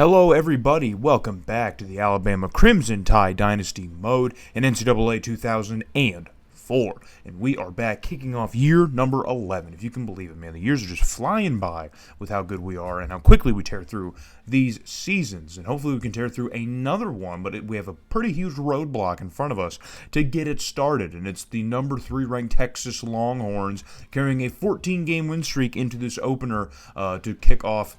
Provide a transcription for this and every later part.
Hello everybody, welcome back to the Alabama Crimson Tide Dynasty mode in NCAA 2004. And we are back kicking off year number 11. If you can believe it, man, the years are just flying by with how good we are and how quickly we tear through these seasons. And hopefully we can tear through another one, but we have a pretty huge roadblock in front of us to get it started. And it's the number 3 ranked Texas Longhorns carrying a 14-game win streak into this opener to kick off,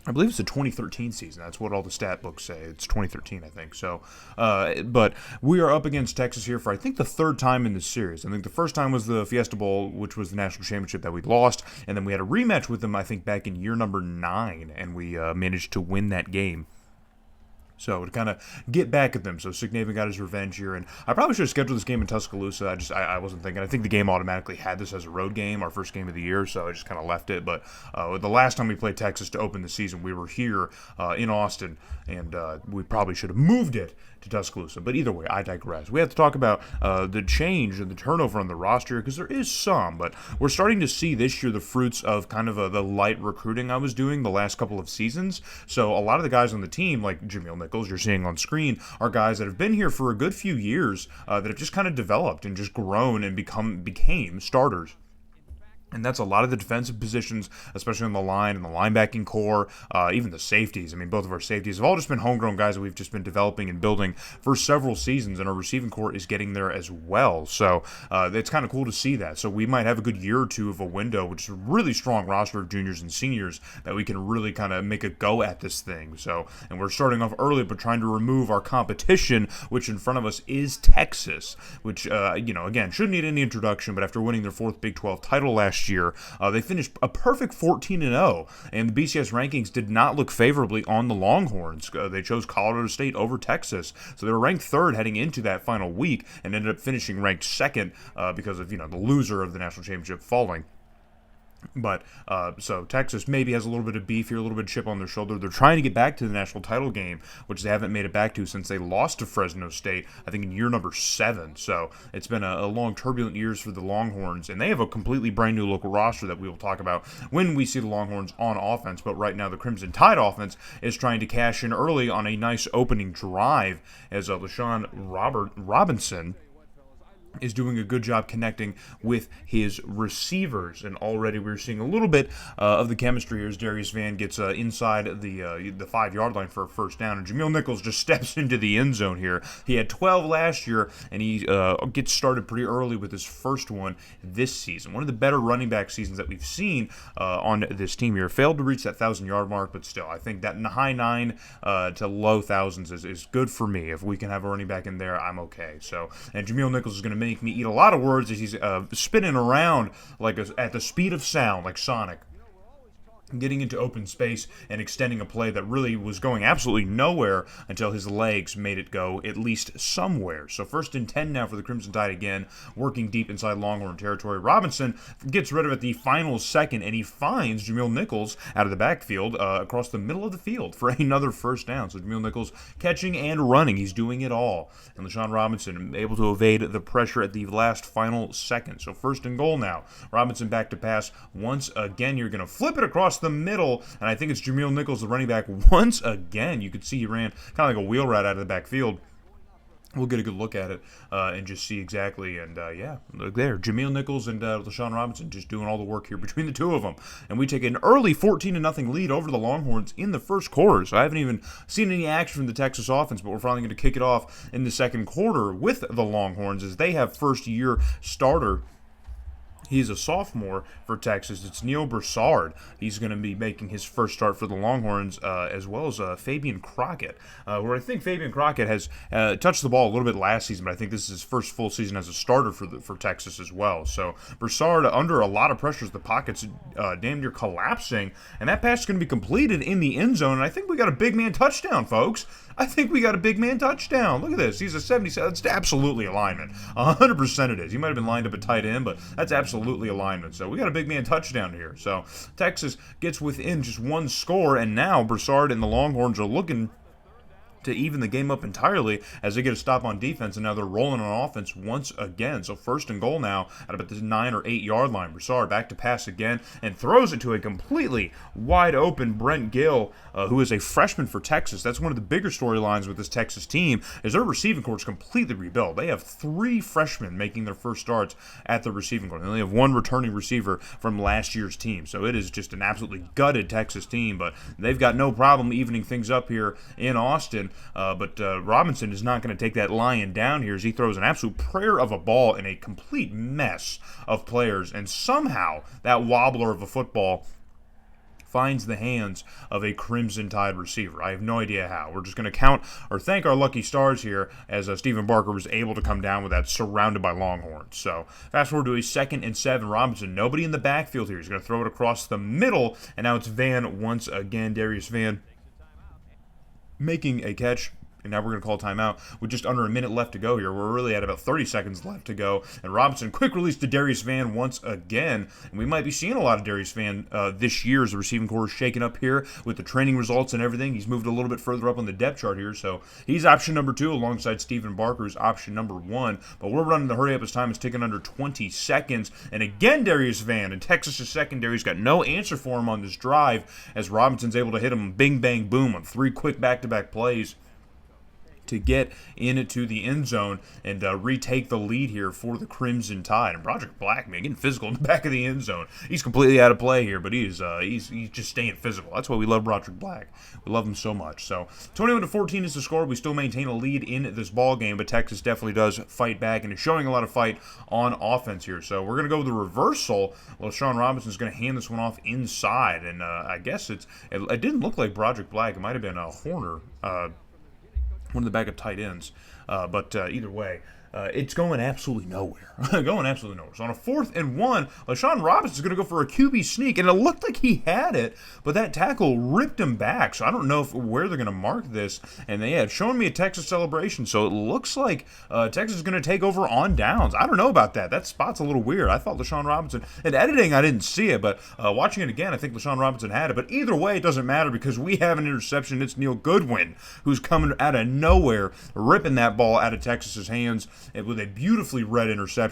I believe it's the 2013 season. That's what all the stat books say. It's 2013, I think. So, but we are up against Texas here for, I think, the third time in this series. I think the first time was the Fiesta Bowl, which was the national championship that we lost. And then we had a rematch with them, I think, back in year number 9. And we managed to win that game. So to kind of get back at them. So Signaven got his revenge here, and I probably should have scheduled this game in Tuscaloosa. I wasn't thinking. I think the game automatically had this as a road game, our first game of the year, so I just kind of left it. But the last time we played Texas to open the season, we were here in Austin, and we probably should have moved it to Tuscaloosa. But either way, I digress. We have to talk about the change and the turnover on the roster, because there is some, but we're starting to see this year the fruits of kind of the light recruiting I was doing the last couple of seasons. So a lot of the guys on the team, like Jameel Nichols, you're seeing on screen, are guys that have been here for a good few years that have just kind of developed and just grown and became starters. And that's a lot of the defensive positions, especially on the line and the linebacking core, even the safeties. I mean, both of our safeties have all just been homegrown guys that we've just been developing and building for several seasons, and our receiving core is getting there as well. So it's kind of cool to see that. So we might have a good year or two of a window, which is a really strong roster of juniors and seniors that we can really kind of make a go at this thing. So, and we're starting off early, but trying to remove our competition, which in front of us is Texas, which, again, shouldn't need any introduction, but after winning their 4th Big 12 title last year, they finished a perfect 14-0, and the BCS rankings did not look favorably on the Longhorns. They chose Colorado State over Texas, so they were ranked 3rd heading into that final week and ended up finishing ranked 2nd because of the loser of the national championship falling. But, so Texas maybe has a little bit of beef here, a little bit of chip on their shoulder. They're trying to get back to the national title game, which they haven't made it back to since they lost to Fresno State, I think in year number 7. So it's been a long, turbulent years for the Longhorns, and they have a completely brand new local roster that we will talk about when we see the Longhorns on offense. But right now the Crimson Tide offense is trying to cash in early on a nice opening drive as LaShawn Robinson is doing a good job connecting with his receivers, and already we're seeing a little bit of the chemistry here as Darius Vann gets inside the 5-yard line for a first down, and Jameel Nichols just steps into the end zone here. He had 12 last year, and he gets started pretty early with his first one this season. One of the better running back seasons that we've seen on this team here. Failed to reach that 1,000-yard mark, but still, I think that in the high 9 to low thousands is good for me. If we can have a running back in there, I'm okay. So, and Jameel Nichols is going to make me eat a lot of words as he's spinning around like at the speed of sound, like Sonic, getting into open space and extending a play that really was going absolutely nowhere until his legs made it go at least somewhere. So 1st and 10 now for the Crimson Tide again, working deep inside Longhorn territory. Robinson gets rid of it the final second, and he finds Jameel Nichols out of the backfield across the middle of the field for another first down. So Jameel Nichols catching and running. He's doing it all. And LaShawn Robinson able to evade the pressure at the last final second. So 1st and goal now. Robinson back to pass. Once again, you're going to flip it across the middle, and I think it's Jameel Nichols, the running back, once again. You could see he ran kind of like a wheel route out of the backfield. We'll get a good look at it and just see exactly. And, look there. Jameel Nichols and LaShawn Robinson just doing all the work here between the two of them. And we take an early 14-0 lead over the Longhorns in the first quarter. So I haven't even seen any action from the Texas offense, but we're finally going to kick it off in the second quarter with the Longhorns as they have first-year starter. He's a sophomore for Texas. It's Neil Broussard. He's going to be making his first start for the Longhorns, as well as Fabian Crockett, where I think Fabian Crockett has touched the ball a little bit last season, but I think this is his first full season as a starter for Texas as well. So Broussard under a lot of pressure as the pocket's damn near collapsing, and that pass is going to be completed in the end zone, and I think we got a big man touchdown, folks. I think we got a big man touchdown. Look at this. He's a 77. That's absolutely alignment. 100% it is. He might have been lined up at tight end, but that's absolutely alignment. So we got a big man touchdown here. So Texas gets within just one score, and now Broussard and the Longhorns are looking to even the game up entirely as they get a stop on defense, and now they're rolling on offense once again. So first and goal now at about the 9 or 8 yard line. Broussard back to pass again and throws it to a completely wide open Brent Gill, who is a freshman for Texas. That's one of the bigger storylines with this Texas team, is their receiving corps completely rebuilt. They have 3 freshmen making their first starts at the receiving corps. They only have 1 returning receiver from last year's team. So it is just an absolutely gutted Texas team, but they've got no problem evening things up here in Austin. But Robinson is not going to take that lion down here as he throws an absolute prayer of a ball in a complete mess of players, and somehow that wobbler of a football finds the hands of a Crimson Tide receiver. I have no idea how. We're just going to count or thank our lucky stars here as Stephen Barker was able to come down with that surrounded by Longhorns. So fast forward to a 2nd and 7. Robinson, nobody in the backfield here. He's going to throw it across the middle, and now it's Van once again. Darius Van making a catch. And now we're going to call timeout with just under a minute left to go here. We're really at about 30 seconds left to go. And Robinson, quick release to Darius Van once again. And we might be seeing a lot of Darius Van this year as the receiving corps is shaken up here with the training results and everything. He's moved a little bit further up on the depth chart here. So he's option number 2 alongside Stephen Barker's option number 1. But we're running the hurry up as time is ticking under 20 seconds. And again, Darius Van and Texas' secondary's got no answer for him on this drive as Robinson's able to hit him bing, bang, boom on 3 quick back-to-back plays to get into the end zone and retake the lead here for the Crimson Tide. And Broderick Black, man, getting physical in the back of the end zone. He's completely out of play here, but he's just staying physical. That's why we love Broderick Black. We love him so much. So 21-14 is the score. We still maintain a lead in this ball game, but Texas definitely does fight back and is showing a lot of fight on offense here. So we're going to go with the reversal. Well, Sean Robinson's going to hand this one off inside, and I guess it didn't look like Broderick Black. It might have been a Horner, one of the backup tight ends. But either way, it's going absolutely nowhere. Going absolutely nowhere. So on a 4th and 1, LaShawn Robinson's going to go for a QB sneak, and it looked like he had it, but that tackle ripped him back. So I don't know where they're going to mark this. And they had shown me a Texas celebration, so it looks like Texas is going to take over on downs. I don't know about that. That spot's a little weird. I thought LaShawn Robinson, in editing, I didn't see it, but watching it again, I think LaShawn Robinson had it. But either way, it doesn't matter because we have an interception. It's Neil Goodwin who's coming out of nowhere, ripping that ball out of Texas's hands with a beautifully read interception.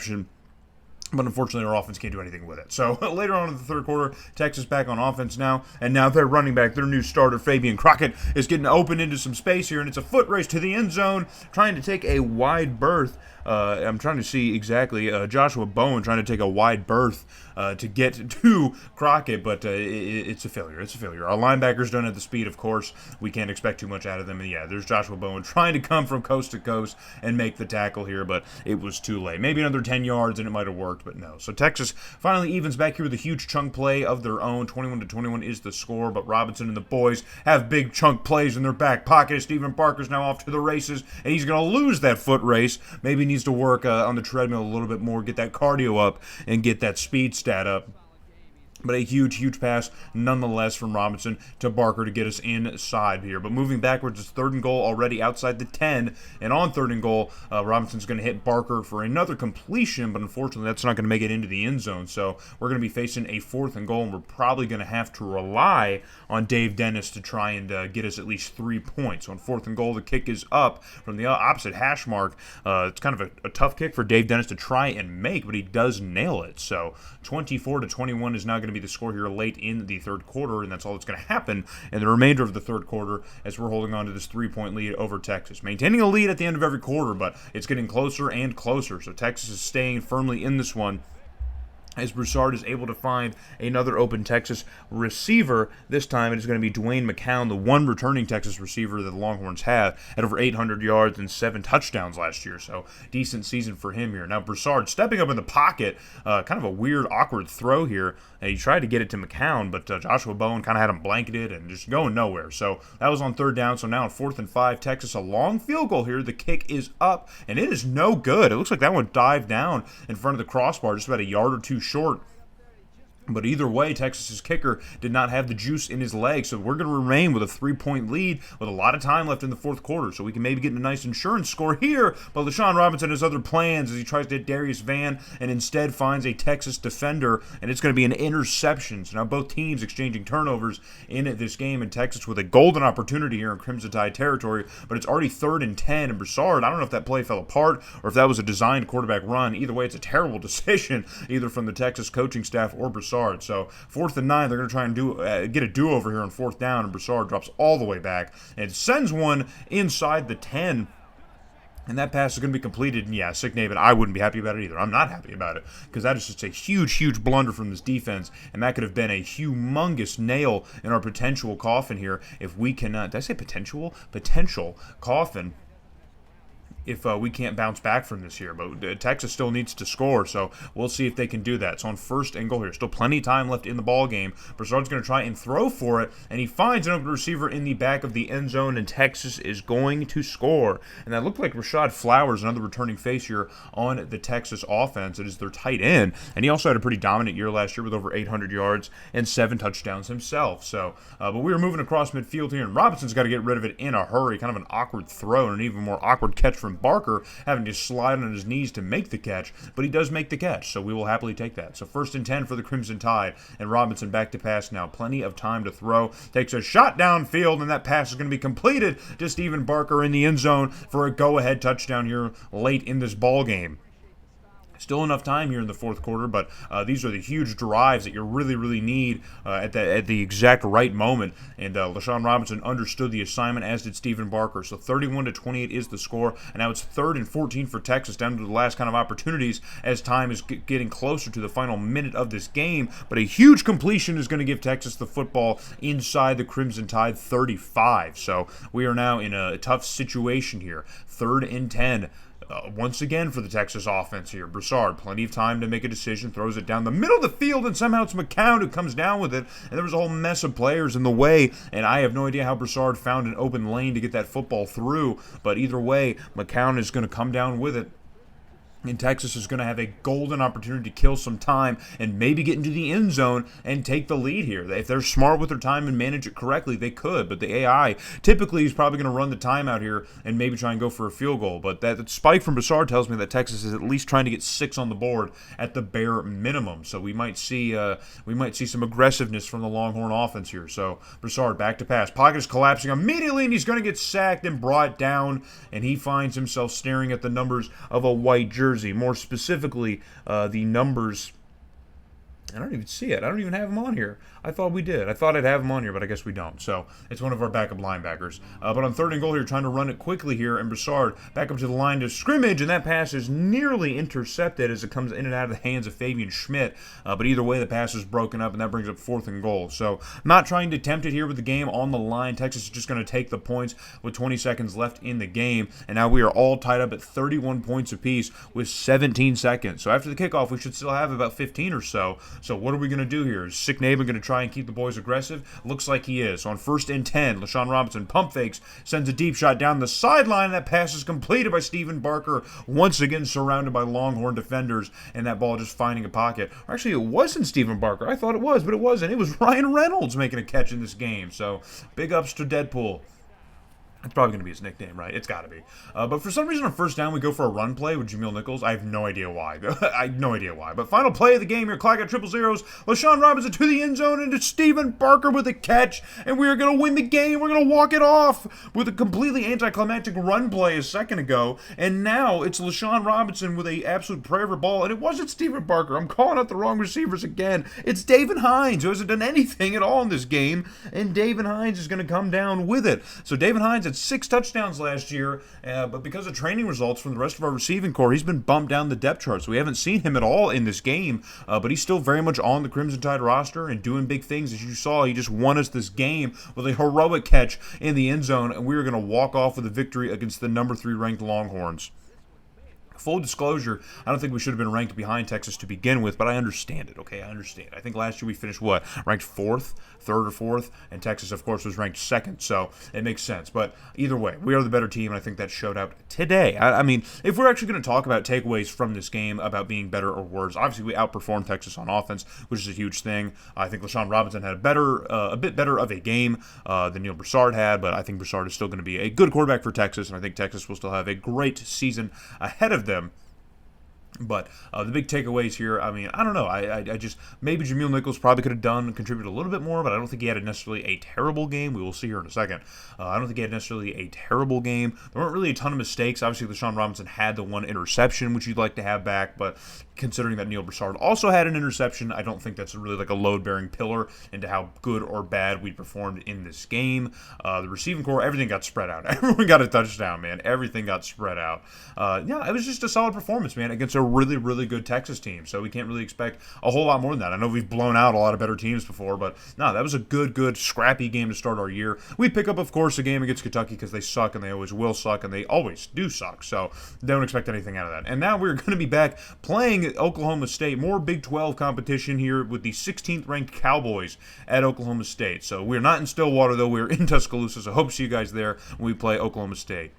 But unfortunately, our offense can't do anything with it. So later on in the third quarter, Texas back on offense now. And now their running back, their new starter, Fabian Crockett, is getting open into some space here. And it's a foot race to the end zone, trying to take a wide berth. I'm trying to see exactly. Joshua Bowen trying to take a wide berth to get to Crockett, but it's a failure. It's a failure. Our linebackers don't have the speed, of course. We can't expect too much out of them. And yeah, there's Joshua Bowen trying to come from coast to coast and make the tackle here, but it was too late. Maybe another 10 yards and it might have worked, but no. So Texas finally evens back here with a huge chunk play of their own. 21-21 is the score, but Robinson and the boys have big chunk plays in their back pocket. Stephen Barker's now off to the races, and he's going to lose that foot race. Maybe needs to work on the treadmill a little bit more, get that cardio up, and get that speed stat up. But a huge, huge pass nonetheless from Robinson to Barker to get us inside here. But moving backwards, it's 3rd and goal already outside the 10. And on 3rd and goal, Robinson's going to hit Barker for another completion. But unfortunately, that's not going to make it into the end zone. So we're going to be facing a 4th and goal. And we're probably going to have to rely on Dave Dennis to try and get us at least 3 points. So on 4th and goal, the kick is up from the opposite hash mark. It's kind of a tough kick for Dave Dennis to try and make, but he does nail it. So 24-21 is now going to be the score here late in the third quarter, and that's all that's going to happen in the remainder of the third quarter as we're holding on to this 3-point lead over Texas. Maintaining a lead at the end of every quarter, but it's getting closer and closer, so Texas is staying firmly in this one as Broussard is able to find another open Texas receiver. This time it is going to be Dwayne McCown, the one returning Texas receiver that the Longhorns have, at over 800 yards and 7 touchdowns last year. So decent season for him here. Now Broussard stepping up in the pocket, kind of a weird, awkward throw here. And he tried to get it to McCown, but Joshua Bowen kind of had him blanketed and just going nowhere. So that was on 3rd down. So now on 4th and 5, Texas a long field goal here. The kick is up, and it is no good. It looks like that one dived down in front of the crossbar, just about a yard or two short But either way, Texas's kicker did not have the juice in his leg, so we're going to remain with a 3-point lead with a lot of time left in the fourth quarter. So we can maybe get a nice insurance score here, but LaShawn Robinson has other plans as he tries to hit Darius Vann and instead finds a Texas defender, and it's going to be an interception. So now both teams exchanging turnovers in this game, and Texas with a golden opportunity here in Crimson Tide territory, but it's already 3rd and 10, and Broussard, I don't know if that play fell apart or if that was a designed quarterback run. Either way, it's a terrible decision, either from the Texas coaching staff or Broussard. So 4th and 9, they're going to try and get a do-over here on 4th down, and Broussard drops all the way back and sends one inside the 10. And that pass is going to be completed, and yeah, Sick Naven, I wouldn't be happy about it either. I'm not happy about it, because that is just a huge, huge blunder from this defense, and that could have been a humongous nail in our potential coffin here if we cannot, did I say potential? Potential coffin. If we can't bounce back from this here. But Texas still needs to score, so we'll see if they can do that. So on 1st and goal here, still plenty of time left in the ball game. Broussard's going to try and throw for it, and he finds an open receiver in the back of the end zone, and Texas is going to score. And that looked like Rashad Flowers, another returning face here on the Texas offense. It is their tight end, and he also had a pretty dominant year last year with over 800 yards and 7 touchdowns himself. So, but we were moving across midfield here, and Robinson's got to get rid of it in a hurry. Kind of an awkward throw, and an even more awkward catch from Barker, having to slide on his knees to make the catch, but he does make the catch, so we will happily take that. So 1st and 10 for the Crimson Tide, and Robinson back to pass now. Plenty of time to throw. Takes a shot downfield, and that pass is going to be completed to Stephen Barker in the end zone for a go-ahead touchdown here late in this ball game. Still enough time here in the fourth quarter, but these are the huge drives that you really, really need at the exact right moment. And LaShawn Robinson understood the assignment, as did Stephen Barker. So 31-28 is the score, and now it's 3rd and 14 for Texas, down to the last kind of opportunities as time is getting closer to the final minute of this game. But a huge completion is going to give Texas the football inside the Crimson Tide 35. So we are now in a tough situation here. 3rd and 10. Once again for the Texas offense here. Broussard, plenty of time to make a decision, throws it down the middle of the field, and somehow it's McCown who comes down with it, and there was a whole mess of players in the way, and I have no idea how Broussard found an open lane to get that football through, but either way, McCown is going to come down with it. And Texas is going to have a golden opportunity to kill some time and maybe get into the end zone and take the lead here. If they're smart with their time and manage it correctly, they could. But the AI typically is probably going to run the timeout here and maybe try and go for a field goal. But that spike from Broussard tells me that Texas is at least trying to get 6 on the board at the bare minimum. So we might see some aggressiveness from the Longhorn offense here. So Broussard back to pass. Pocket is collapsing immediately, and he's going to get sacked and brought down. And he finds himself staring at the numbers of a white jersey. More specifically, the numbers. I don't even see it. I don't even have them on here. I thought we did. I thought I'd have them on here, but I guess we don't. So it's one of our backup linebackers. But on 3rd and goal here, trying to run it quickly here, and Broussard back up to the line to scrimmage, and that pass is nearly intercepted as it comes in and out of the hands of Fabian Schmidt. But either way, the pass is broken up, and that brings up 4th and goal. So not trying to tempt it here with the game on the line. Texas is just going to take the points with 20 seconds left in the game, and now we are all tied up at 31 points apiece with 17 seconds. So after the kickoff, we should still have about 15 or so. So what are we going to do here? Is Sick Naven going to try and keep the boys aggressive? Looks like he is. So on 1st and 10, LaShawn Robinson pump fakes, sends a deep shot down the sideline. That pass is completed by Stephen Barker, once again surrounded by Longhorn defenders, and that ball just finding a pocket. Actually, it wasn't Stephen Barker. I thought it was, but it wasn't. It was Ryan Reynolds making a catch in this game. So big ups to Deadpool. It's probably going to be his nickname, right? It's got to be. But for some reason on 1st down, we go for a run play with Jameel Nichols. I have no idea why. I have no idea why. But final play of the game here. Clock at 000. LaShawn Robinson to the end zone, and it's Stephen Barker with a catch. And we are going to win the game. We're going to walk it off with a completely anticlimactic run play a second ago. And now it's LaShawn Robinson with an absolute prayer for ball. And it wasn't Stephen Barker. I'm calling out the wrong receivers again. It's David Hines, who hasn't done anything at all in this game. And David Hines is going to come down with it. So David Hines had 6 touchdowns last year, but because of training results from the rest of our receiving core, he's been bumped down the depth chart. So we haven't seen him at all in this game, but he's still very much on the Crimson Tide roster and doing big things. As you saw, he just won us this game with a heroic catch in the end zone, and we were going to walk off with a victory against the number 3 ranked Longhorns. Full disclosure, I don't think we should have been ranked behind Texas to begin with, but I understand it, okay? I understand. I think last year we finished, ranked third or fourth, and Texas, of course, was ranked second, so it makes sense. But either way, we are the better team, and I think that showed out today. I mean, if we're actually going to talk about takeaways from this game, about being better or worse, obviously we outperformed Texas on offense, which is a huge thing. I think LaShawn Robinson had a bit better of a game than Neil Broussard had, but I think Broussard is still going to be a good quarterback for Texas, and I think Texas will still have a great season ahead of them. But the big takeaways here, I mean, I don't know. I just, maybe Jameel Nichols probably could have contributed a little bit more, but I don't think he had necessarily a terrible game. We will see here in a second. I don't think he had necessarily a terrible game. There weren't really a ton of mistakes. Obviously, LaShawn Robinson had the one interception, which you'd like to have back, but considering that Neil Broussard also had an interception, I don't think that's really like a load-bearing pillar into how good or bad we performed in this game. The receiving core, everything got spread out. Everyone got a touchdown, man. Everything got spread out. Yeah, it was just a solid performance, man, against a really, really good Texas team. So we can't really expect a whole lot more than that. I know we've blown out a lot of better teams before, but no, that was a good, scrappy game to start our year. We pick up, of course, a game against Kentucky because they suck and they always will suck and they always do suck. So don't expect anything out of that. And now we're going to be back playing Oklahoma State. More Big 12 competition here with the 16th ranked Cowboys at Oklahoma State. So we're not in Stillwater, though. We're in Tuscaloosa. So hope to see you guys there when we play Oklahoma State.